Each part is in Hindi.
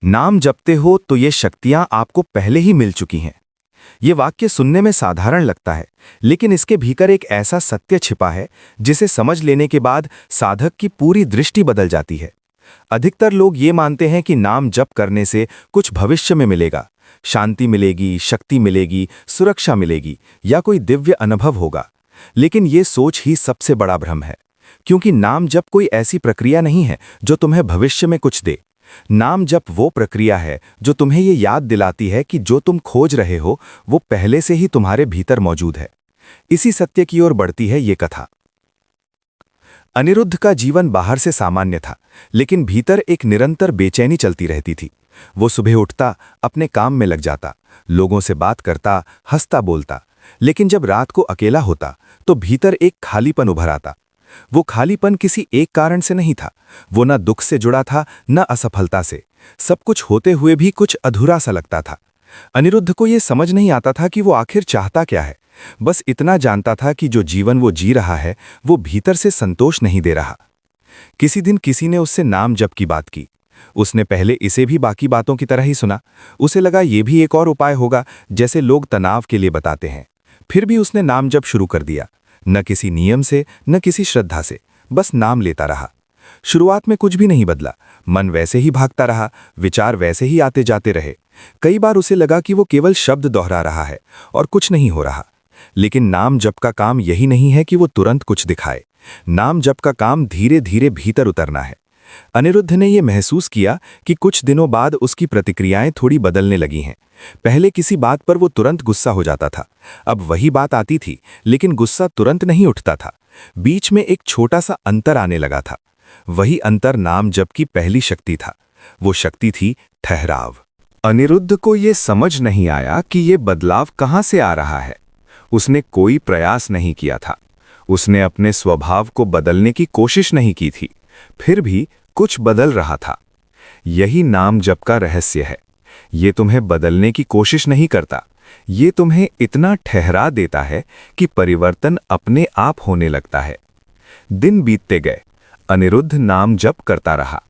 नाम जपते हो तो ये शक्तियां आपको पहले ही मिल चुकी हैं। ये वाक्य सुनने में साधारण लगता है, लेकिन इसके भीतर एक ऐसा सत्य छिपा है जिसे समझ लेने के बाद साधक की पूरी दृष्टि बदल जाती है। अधिकतर लोग ये मानते हैं कि नाम जप करने से कुछ भविष्य में मिलेगा, शांति मिलेगी, शक्ति मिलेगी, सुरक्षा मिलेगी या कोई दिव्य अनुभव होगा। लेकिन ये सोच ही सबसे बड़ा भ्रम है, क्योंकि नाम जप कोई ऐसी प्रक्रिया नहीं है जो तुम्हें भविष्य में कुछ दे। नाम जप वो प्रक्रिया है जो तुम्हें ये याद दिलाती है कि जो तुम खोज रहे हो वो पहले से ही तुम्हारे भीतर मौजूद है। इसी सत्य की ओर बढ़ती है ये कथा। अनिरुद्ध का जीवन बाहर से सामान्य था, लेकिन भीतर एक निरंतर बेचैनी चलती रहती थी। वो सुबह उठता, अपने काम में लग जाता, लोगों से बात करता, हंसता बोलता, लेकिन जब रात को अकेला होता तो भीतर एक खालीपन उभर आता। वो खालीपन किसी एक कारण से नहीं था। वो न दुख से जुड़ा था, न असफलता से। सब कुछ होते हुए भी कुछ अधूरा सा लगता था। अनिरुद्ध को यह समझ नहीं आता था कि वो आखिर चाहता क्या है। बस इतना जानता था कि जो जीवन वो जी रहा है वो भीतर से संतोष नहीं दे रहा। किसी दिन किसी ने उससे नाम जप की बात की। उसने पहले इसे भी बाकी बातों की तरह ही सुना। उसे लगा ये भी एक और उपाय होगा, जैसे लोग तनाव के लिए बताते हैं। फिर भी उसने नाम जप शुरू कर दिया, न किसी नियम से, न किसी श्रद्धा से, बस नाम लेता रहा। शुरुआत में कुछ भी नहीं बदला। मन वैसे ही भागता रहा, विचार वैसे ही आते जाते रहे। कई बार उसे लगा कि वो केवल शब्द दोहरा रहा है और कुछ नहीं हो रहा। लेकिन नाम जप का काम यही नहीं है कि वो तुरंत कुछ दिखाए। नाम जप का काम धीरे धीरे भीतर उतरना है। अनिरुद्ध ने यह महसूस किया कि कुछ दिनों बाद उसकी प्रतिक्रियाएं थोड़ी बदलने लगी हैं। पहले किसी बात पर वो तुरंत गुस्सा हो जाता था। अब वही बात आती थी, लेकिन गुस्सा तुरंत नहीं उठता था। बीच में एक छोटा सा अंतर आने लगा था। वही अंतर नाम जप की पहली शक्ति था। वो शक्ति थी ठहराव। अनिरुद्ध को ये समझ नहीं आया कि ये बदलाव कहाँ से आ रहा है। उसने कोई प्रयास नहीं किया था। उसने अपने स्वभाव को बदलने की कोशिश नहीं की थी। फिर भी कुछ बदल रहा था। यही नाम जप का रहस्य है। ये तुम्हें बदलने की कोशिश नहीं करता। ये तुम्हें इतना ठहरा देता है कि परिवर्तन अपने आप होने लगता है। दिन बीतते गए। अनिरुद्ध नाम जप करता रहा,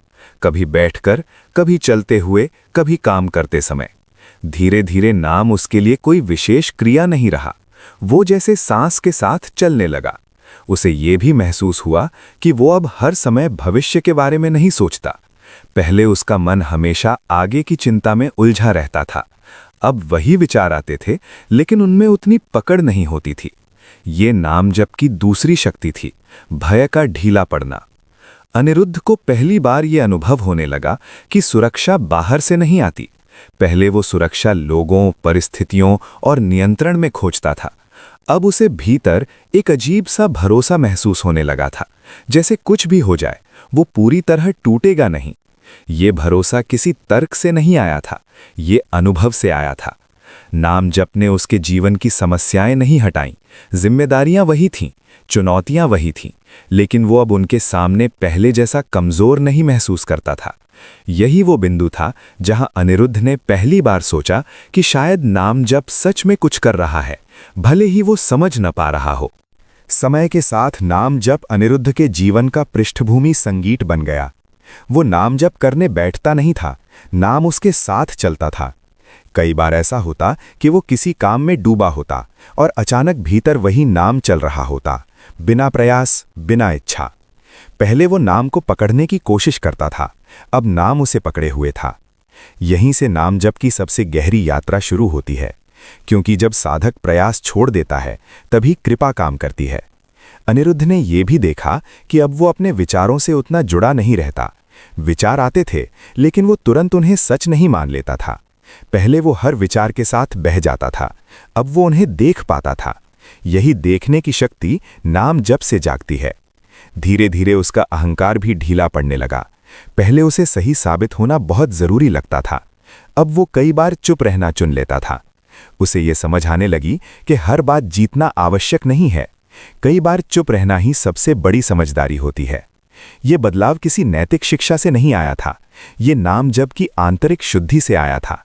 कभी बैठकर, कभी चलते हुए, कभी काम करते समय। धीरे धीरे नाम उसके लिए कोई विशेष क्रिया नहीं रहा। वो जैसे सांस के साथ चलने लगा। उसे ये भी महसूस हुआ कि वो अब हर समय भविष्य के बारे में नहीं सोचता। पहले उसका मन हमेशा आगे की चिंता में उलझा रहता था। अब वही विचार आते थे, लेकिन उनमें उतनी पकड़ नहीं होती थी। ये नाम जप की दूसरी शक्ति थी, भय का ढीला पड़ना। अनिरुद्ध को पहली बार ये अनुभव होने लगा कि सुरक्षा बाहर से नहीं आती। पहले वो सुरक्षा लोगों, परिस्थितियों और नियंत्रण में खोजता था। अब उसे भीतर एक अजीब सा भरोसा महसूस होने लगा था, जैसे कुछ भी हो जाए वो पूरी तरह टूटेगा नहीं। ये भरोसा किसी तर्क से नहीं आया था, ये अनुभव से आया था। नाम जप ने उसके जीवन की समस्याएं नहीं हटाईं, जिम्मेदारियां वही थीं, चुनौतियां वही थीं, लेकिन वो अब उनके सामने पहले जैसा कमजोर नहीं महसूस करता था। यही वो बिंदु था जहां अनिरुद्ध ने पहली बार सोचा कि शायद नाम जप सच में कुछ कर रहा है, भले ही वो समझ न पा रहा हो। समय के साथ नाम जप अनिरुद्ध के जीवन का पृष्ठभूमि संगीत बन गया। वो नाम जप करने बैठता नहीं था, नाम उसके साथ चलता था। कई बार ऐसा होता कि वो किसी काम में डूबा होता और अचानक भीतर वही नाम चल रहा होता, बिना प्रयास, बिना इच्छा। पहले वो नाम को पकड़ने की कोशिश करता था, अब नाम उसे पकड़े हुए था। यहीं से नाम जप की सबसे गहरी यात्रा शुरू होती है, क्योंकि जब साधक प्रयास छोड़ देता है तभी कृपा काम करती है। अनिरुद्ध ने यह भी देखा कि अब वो अपने विचारों से उतना जुड़ा नहीं रहता। विचार आते थे, लेकिन वो तुरंत उन्हें सच नहीं मान लेता था। पहले वो हर विचार के साथ बह जाता था, अब वो उन्हें देख पाता था। यही देखने की शक्ति नाम जप से जागती है। धीरे धीरे उसका अहंकार भी ढीला पड़ने लगा। पहले उसे सही साबित होना बहुत जरूरी लगता था, अब वो कई बार चुप रहना चुन लेता था। उसे ये समझ आने लगी कि हर बात जीतना आवश्यक नहीं है, कई बार चुप रहना ही सबसे बड़ी समझदारी होती है। ये बदलाव किसी नैतिक शिक्षा से नहीं आया था, ये नाम जप की आंतरिक शुद्धि से आया था।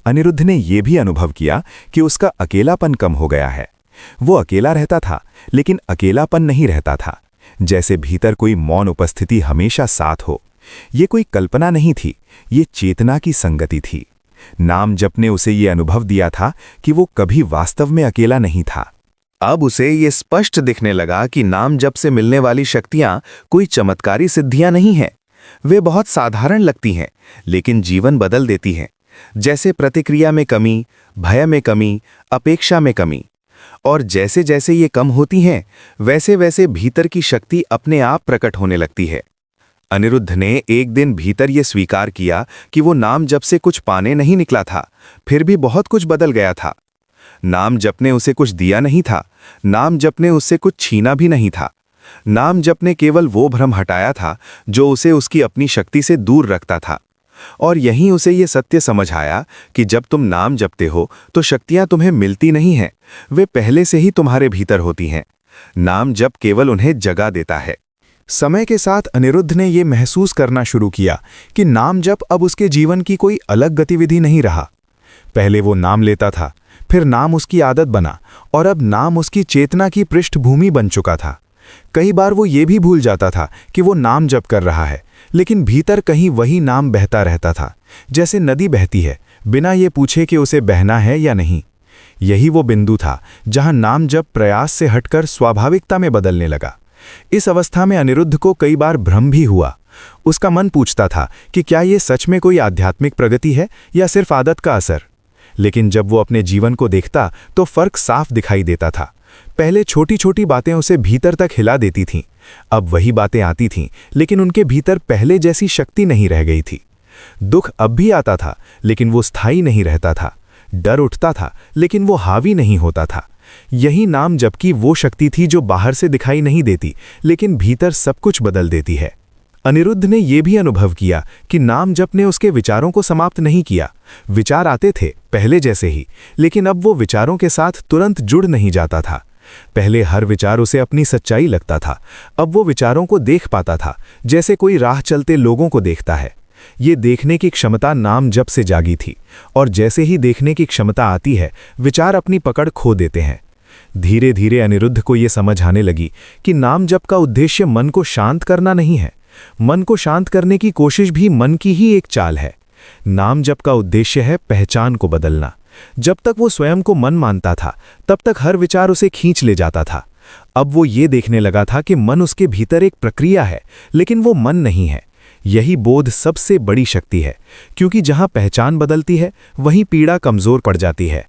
अनिरुद्ध ने यह भी अनुभव किया कि उसका अकेलापन कम हो गया है। वो अकेला रहता था, लेकिन अकेलापन नहीं रहता था, जैसे भीतर कोई मौन उपस्थिति हमेशा साथ हो। ये कोई कल्पना नहीं थी, ये चेतना की संगति थी। नाम जप ने उसे ये अनुभव दिया था कि वो कभी वास्तव में अकेला नहीं था। अब उसे ये स्पष्ट दिखने लगा कि नाम जप से मिलने वाली शक्तियां कोई चमत्कारी सिद्धियां नहीं हैं। वे बहुत साधारण लगती हैं, लेकिन जीवन बदल देती हैं। जैसे प्रतिक्रिया में कमी, भय में कमी, अपेक्षा में कमी। और जैसे जैसे ये कम होती हैं, वैसे वैसे भीतर की शक्ति अपने आप प्रकट होने लगती है। अनिरुद्ध ने एक दिन भीतर ये स्वीकार किया कि वो नाम जप से कुछ पाने नहीं निकला था, फिर भी बहुत कुछ बदल गया था। नाम जप ने उसे कुछ दिया नहीं था, नाम जप ने उससे कुछ छीना भी नहीं था। नाम जप ने केवल वो भ्रम हटाया था जो उसे उसकी अपनी शक्ति से दूर रखता था। और यहीं उसे ये सत्य समझ आया कि जब तुम नाम जपते हो तो शक्तियां तुम्हें मिलती नहीं हैं, वे पहले से ही तुम्हारे भीतर होती हैं। नाम जप केवल उन्हें जगा देता है। समय के साथ अनिरुद्ध ने यह महसूस करना शुरू किया कि नाम जप अब उसके जीवन की कोई अलग गतिविधि नहीं रहा। पहले वो नाम लेता था, फिर नाम उसकी आदत बना, और अब नाम उसकी चेतना की पृष्ठभूमि बन चुका था। कई बार वो ये भी भूल जाता था कि वो नाम जप कर रहा है, लेकिन भीतर कहीं वही नाम बहता रहता था, जैसे नदी बहती है, बिना ये पूछे कि उसे बहना है या नहीं। यही वो बिंदु था जहां नाम जप प्रयास से हटकर स्वाभाविकता में बदलने लगा। इस अवस्था में अनिरुद्ध को कई बार भ्रम भी हुआ। उसका मन पूछता था कि क्या ये सच में कोई आध्यात्मिक प्रगति है या सिर्फ आदत का असर। लेकिन जब वो अपने जीवन को देखता तो फर्क साफ दिखाई देता था। पहले छोटी छोटी बातें उसे भीतर तक हिला देती थीं, अब वही बातें आती थीं, लेकिन उनके भीतर पहले जैसी शक्ति नहीं रह गई थी। दुख अब भी आता था, लेकिन वो स्थायी नहीं रहता था। डर उठता था, लेकिन वो हावी नहीं होता था। यही नाम जप की वो शक्ति थी जो बाहर से दिखाई नहीं देती, लेकिन भीतर सब कुछ बदल देती है। अनिरुद्ध ने यह भी अनुभव किया कि नाम जप ने उसके विचारों को समाप्त नहीं किया। विचार आते थे पहले जैसे ही, लेकिन अब वो विचारों के साथ तुरंत जुड़ नहीं जाता था। पहले हर विचार उसे अपनी सच्चाई लगता था, अब वो विचारों को देख पाता था जैसे कोई राह चलते लोगों को देखता है। ये देखने की क्षमता नाम जप से जागी थी, और जैसे ही देखने की क्षमता आती है, विचार अपनी पकड़ खो देते हैं। धीरे धीरे अनिरुद्ध को ये समझ आने लगी कि नाम जप का उद्देश्य मन को शांत करना नहीं है। मन को शांत करने की कोशिश भी मन की ही एक चाल है। नाम जप का उद्देश्य है पहचान को बदलना। जब तक वो स्वयं को मन मानता था, तब तक हर विचार उसे खींच ले जाता था। अब वो ये देखने लगा था कि मन उसके भीतर एक प्रक्रिया है, लेकिन वो मन नहीं है। यही बोध सबसे बड़ी शक्ति है, क्योंकि जहां पहचान बदलती है, वहीं पीड़ा कमजोर पड़ जाती है।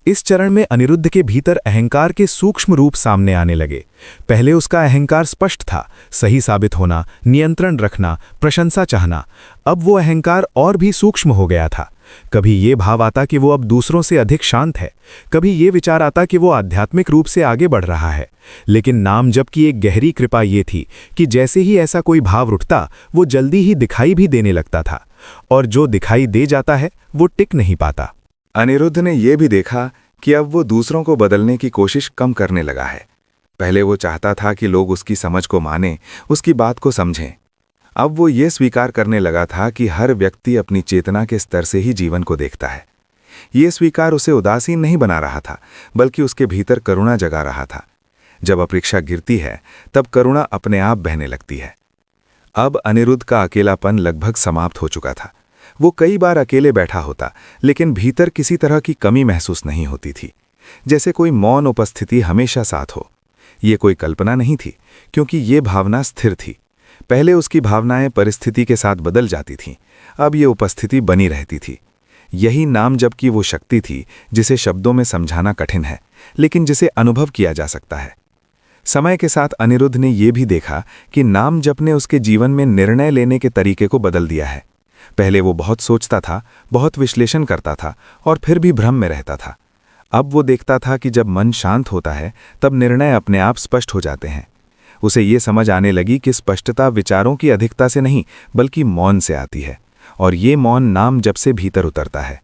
इस चरण में अनिरुद्ध के भीतर अहंकार के सूक्ष्म रूप सामने आने लगे। पहले उसका अहंकार स्पष्ट था, सही साबित होना, नियंत्रण रखना, प्रशंसा चाहना। अब वो अहंकार और भी सूक्ष्म हो गया था। कभी ये भाव आता कि वो अब दूसरों से अधिक शांत है, कभी ये विचार आता कि वो आध्यात्मिक रूप से आगे बढ़ रहा है। लेकिन नाम जप की एक गहरी कृपा ये थी कि जैसे ही ऐसा कोई भाव उठता, वो जल्दी ही दिखाई भी देने लगता था, और जो दिखाई दे जाता है वो टिक नहीं पाता। अनिरुद्ध ने यह भी देखा कि अब वो दूसरों को बदलने की कोशिश कम करने लगा है। पहले वो चाहता था कि लोग उसकी समझ को मानें, उसकी बात को समझें। अब वो ये स्वीकार करने लगा था कि हर व्यक्ति अपनी चेतना के स्तर से ही जीवन को देखता है। ये स्वीकार उसे उदासीन नहीं बना रहा था, बल्कि उसके भीतर करुणा जगा रहा था। जब अपेक्षा गिरती है, तब करुणा अपने आप बहने लगती है। अब अनिरुद्ध का अकेलापन लगभग समाप्त हो चुका था। वो कई बार अकेले बैठा होता, लेकिन भीतर किसी तरह की कमी महसूस नहीं होती थी, जैसे कोई मौन उपस्थिति हमेशा साथ हो। ये कोई कल्पना नहीं थी, क्योंकि ये भावना स्थिर थी। पहले उसकी भावनाएं परिस्थिति के साथ बदल जाती थीं, अब ये उपस्थिति बनी रहती थी। यही नाम जप की वो शक्ति थी जिसे शब्दों में समझाना कठिन है, लेकिन जिसे अनुभव किया जा सकता है। समय के साथ अनिरुद्ध ने यह भी देखा कि नाम जप ने उसके जीवन में निर्णय लेने के तरीके को बदल दिया है। पहले वो बहुत सोचता था, बहुत विश्लेषण करता था, और फिर भी भ्रम में रहता था। अब वो देखता था कि जब मन शांत होता है, तब निर्णय अपने आप स्पष्ट हो जाते हैं। उसे ये समझ आने लगी कि स्पष्टता विचारों की अधिकता से नहीं, बल्कि मौन से आती है, और ये मौन नाम जप से भीतर उतरता है।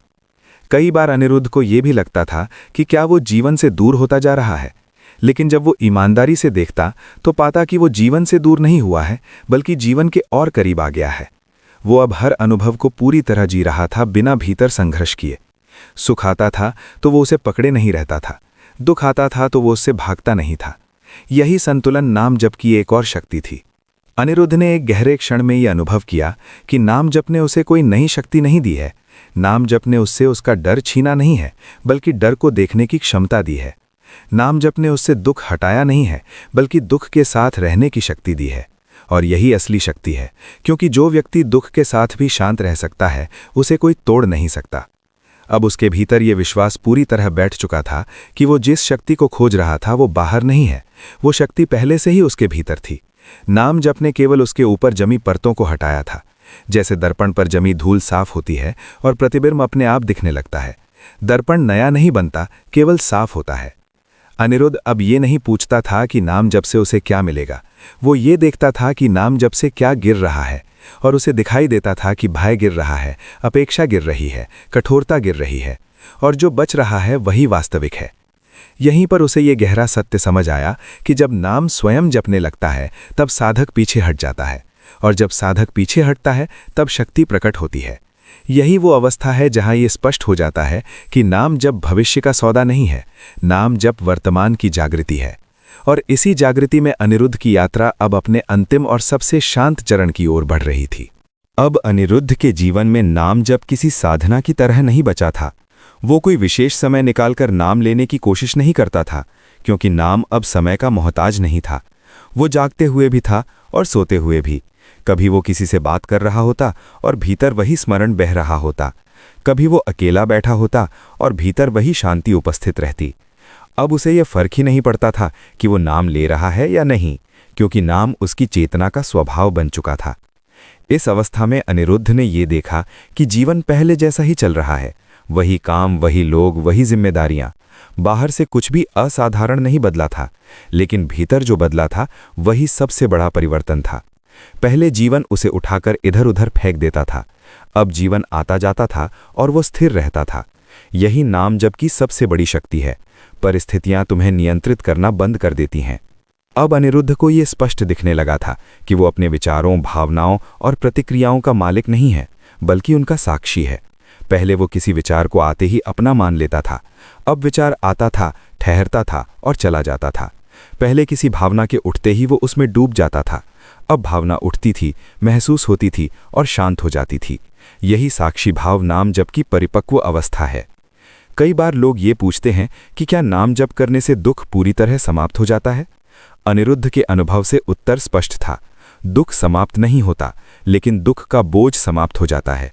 कई बार अनिरुद्ध को यह भी लगता था कि क्या वो जीवन से दूर होता जा रहा है, लेकिन जब वो ईमानदारी से देखता तो पाता कि वो जीवन से दूर नहीं हुआ है, बल्कि जीवन के और करीब आ गया है। वो अब हर अनुभव को पूरी तरह जी रहा था, बिना भीतर संघर्ष किए। सुख आता था तो वो उसे पकड़े नहीं रहता था, दुख आता था तो वो उससे भागता नहीं था। यही संतुलन नाम जप की एक और शक्ति थी। अनिरुद्ध ने एक गहरे क्षण में यह अनुभव किया कि नाम जप ने उसे कोई नई शक्ति नहीं दी है। नाम जप ने उससे उसका डर छीना नहीं है, बल्कि डर को देखने की क्षमता दी है। नाम जप ने उससे दुख हटाया नहीं है, बल्कि दुख के साथ रहने की शक्ति दी है। और यही असली शक्ति है, क्योंकि जो व्यक्ति दुख के साथ भी शांत रह सकता है, उसे कोई तोड़ नहीं सकता। अब उसके भीतर ये विश्वास पूरी तरह बैठ चुका था कि वो जिस शक्ति को खोज रहा था वो बाहर नहीं है, वो शक्ति पहले से ही उसके भीतर थी। नाम जप ने केवल उसके ऊपर जमी परतों को हटाया था। जैसे दर्पण पर जमी धूल साफ होती है और प्रतिबिंब अपने आप दिखने लगता है। दर्पण नया नहीं बनता, केवल साफ होता है। अनिरुद्ध अब ये नहीं पूछता था कि नाम जप से उसे क्या मिलेगा, वो ये देखता था कि नाम जप से क्या गिर रहा है। और उसे दिखाई देता था कि भय गिर रहा है, अपेक्षा गिर रही है, कठोरता गिर रही है, और जो बच रहा है वही वास्तविक है। यहीं पर उसे ये गहरा सत्य समझ आया कि जब नाम स्वयं जपने लगता है तब साधक पीछे हट जाता है, और जब साधक पीछे हटता है तब शक्ति प्रकट होती है। यही वो अवस्था है जहां ये स्पष्ट हो जाता है कि नाम जप भविष्य का सौदा नहीं है, नाम जप वर्तमान की जागृति है। और इसी जागृति में अनिरुद्ध की यात्रा अब अपने अंतिम और सबसे शांत चरण की ओर बढ़ रही थी। अब अनिरुद्ध के जीवन में नाम जप किसी साधना की तरह नहीं बचा था। वो कोई विशेष समय निकालकर नाम लेने की कोशिश नहीं करता था, क्योंकि नाम अब समय का मोहताज नहीं था। वो जागते हुए भी था और सोते हुए भी। कभी वो किसी से बात कर रहा होता और भीतर वही स्मरण बह रहा होता। कभी वो अकेला बैठा होता और भीतर वही शांति उपस्थित रहती। अब उसे यह फर्क ही नहीं पड़ता था कि वो नाम ले रहा है या नहीं, क्योंकि नाम उसकी चेतना का स्वभाव बन चुका था। इस अवस्था में अनिरुद्ध ने ये देखा कि जीवन पहले जैसा ही चल रहा है। वही काम, वही लोग, वही जिम्मेदारियां। बाहर से कुछ भी असाधारण नहीं बदला था, लेकिन भीतर जो बदला था वही सबसे बड़ा परिवर्तन था। पहले जीवन उसे उठाकर इधर उधर फेंक देता था, अब जीवन आता जाता था और वो स्थिर रहता था। यही नाम जप की सबसे बड़ी शक्ति है। परिस्थितियां तुम्हें नियंत्रित करना बंद कर देती हैं। अब अनिरुद्ध को ये स्पष्ट दिखने लगा था कि वो अपने विचारों, भावनाओं और प्रतिक्रियाओं का मालिक नहीं है, बल्कि उनका साक्षी है। पहले वो किसी विचार को आते ही अपना मान लेता था, अब विचार आता था, ठहरता था और चला जाता था। पहले किसी भावना के उठते ही वो उसमें डूब जाता था, अब भावना उठती थी, महसूस होती थी और शांत हो जाती थी। यही साक्षी भाव नाम जप की परिपक्व अवस्था है। कई बार लोग ये पूछते हैं कि क्या नाम जप करने से दुख पूरी तरह समाप्त हो जाता है? अनिरुद्ध के अनुभव से उत्तर स्पष्ट था। दुख समाप्त नहीं होता, लेकिन दुख का बोझ समाप्त हो जाता है।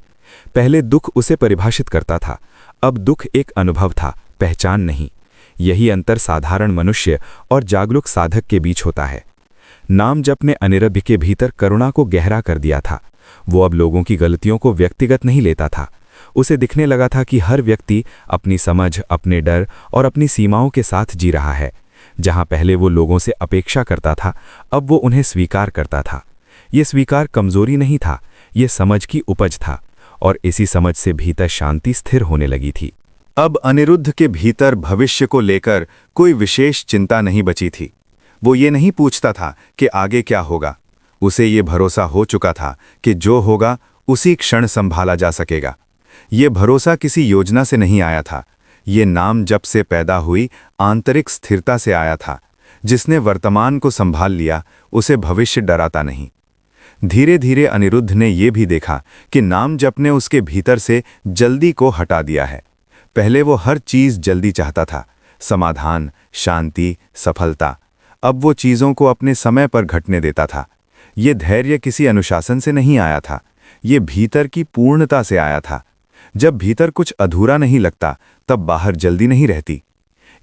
पहले दुख उसे परिभाषित करता था, अब दुख एक अनुभव था, पहचान नहीं। यही अंतर साधारण मनुष्य और जागरूक साधक के बीच होता है। नाम जप ने अनिरुद्ध के भीतर करुणा को गहरा कर दिया था। वो अब लोगों की गलतियों को व्यक्तिगत नहीं लेता था। उसे दिखने लगा था कि हर व्यक्ति अपनी समझ, अपने डर और अपनी सीमाओं के साथ जी रहा है। जहां पहले वो लोगों से अपेक्षा करता था, अब वो उन्हें स्वीकार करता था। ये स्वीकार कमजोरी नहीं था, ये समझ की उपज था, और इसी समझ से भीतर शांति स्थिर होने लगी थी। अब अनिरुद्ध के भीतर भविष्य को लेकर कोई विशेष चिंता नहीं बची थी। वो ये नहीं पूछता था कि आगे क्या होगा। उसे ये भरोसा हो चुका था कि जो होगा उसी क्षण संभाला जा सकेगा। ये भरोसा किसी योजना से नहीं आया था, ये नाम जप से पैदा हुई आंतरिक स्थिरता से आया था। जिसने वर्तमान को संभाल लिया, उसे भविष्य डराता नहीं। धीरे धीरे अनिरुद्ध ने यह भी देखा कि नाम जप ने उसके भीतर से जल्दी को हटा दिया है। पहले वो हर चीज जल्दी चाहता था, समाधान, शांति, सफलता। अब वो चीजों को अपने समय पर घटने देता था। ये धैर्य किसी अनुशासन से नहीं आया था, ये भीतर की पूर्णता से आया था। जब भीतर कुछ अधूरा नहीं लगता, तब बाहर जल्दी नहीं रहती।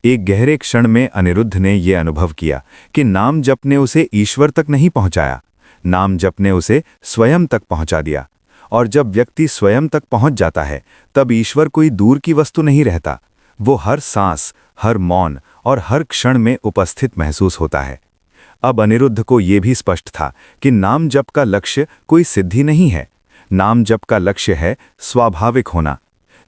एक गहरे क्षण में अनिरुद्ध ने यह अनुभव किया कि नाम जप ने उसे ईश्वर तक नहीं पहुंचाया, नाम जप ने उसे स्वयं तक पहुंचा दिया। और जब व्यक्ति स्वयं तक पहुंच जाता है, तब ईश्वर कोई दूर की वस्तु नहीं रहता। वो हर सांस, हर मौन और हर क्षण में उपस्थित महसूस होता है। अब अनिरुद्ध को यह भी स्पष्ट था कि नाम जप का लक्ष्य कोई सिद्धि नहीं है। नाम जप का लक्ष्य है स्वाभाविक होना।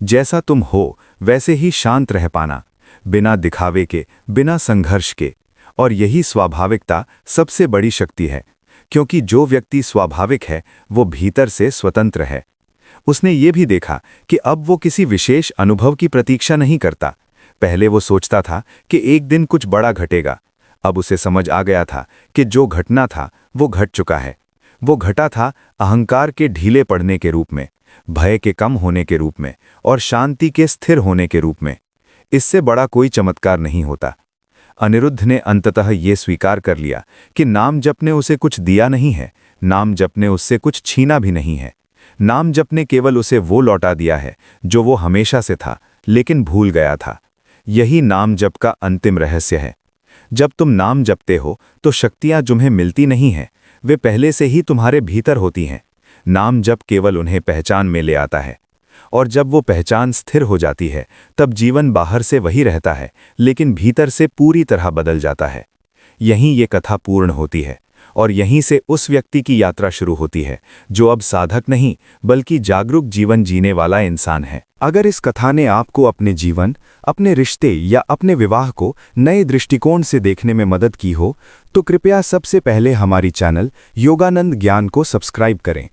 जैसा तुम हो वैसे ही शांत रह पाना, बिना दिखावे के, बिना संघर्ष के। और यही स्वाभाविकता सबसे बड़ी शक्ति है, क्योंकि जो व्यक्ति स्वाभाविक है वो भीतर से स्वतंत्र है। उसने ये भी देखा कि अब वो किसी विशेष अनुभव की प्रतीक्षा नहीं करता। पहले वो सोचता था कि एक दिन कुछ बड़ा घटेगा, अब उसे समझ आ गया था कि जो घटना था वो घट चुका है। वो घटा था अहंकार के ढीले पड़ने के रूप में, भय के कम होने के रूप में और शांति के स्थिर होने के रूप में। इससे बड़ा कोई चमत्कार नहीं होता। अनिरुद्ध ने अंततः ये स्वीकार कर लिया कि नाम जप ने उसे कुछ दिया नहीं है, नाम जप ने उससे कुछ छीना भी नहीं है। नाम जप ने केवल उसे वो लौटा दिया है जो वो हमेशा से था लेकिन भूल गया था। यही नाम जप का अंतिम रहस्य है। जब तुम नाम जपते हो तो शक्तियां तुम्हें मिलती नहीं हैं, वे पहले से ही तुम्हारे भीतर होती हैं। नाम जप केवल उन्हें पहचान में ले आता है, और जब वो पहचान स्थिर हो जाती है तब जीवन बाहर से वही रहता है लेकिन भीतर से पूरी तरह बदल जाता है। यहीं ये कथा पूर्ण होती है और यहीं से उस व्यक्ति की यात्रा शुरू होती है जो अब साधक नहीं बल्कि जागरूक जीवन जीने वाला इंसान है। अगर इस कथा ने आपको अपने जीवन, अपने रिश्ते या अपने विवाह को नए दृष्टिकोण से देखने में मदद की हो तो कृपया सबसे पहले हमारी चैनल योगानंद ज्ञान को सब्सक्राइब करें।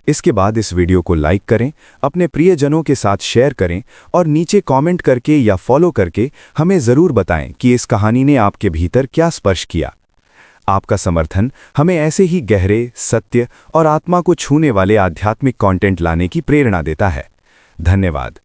इसके बाद इस वीडियो को लाइक करें, अपने प्रियजनों के साथ शेयर करें और नीचे कमेंट करके या फॉलो करके हमें ज़रूर बताएं कि इस कहानी ने आपके भीतर क्या स्पर्श किया। आपका समर्थन हमें ऐसे ही गहरे, सत्य और आत्मा को छूने वाले आध्यात्मिक कंटेंट लाने की प्रेरणा देता है। धन्यवाद।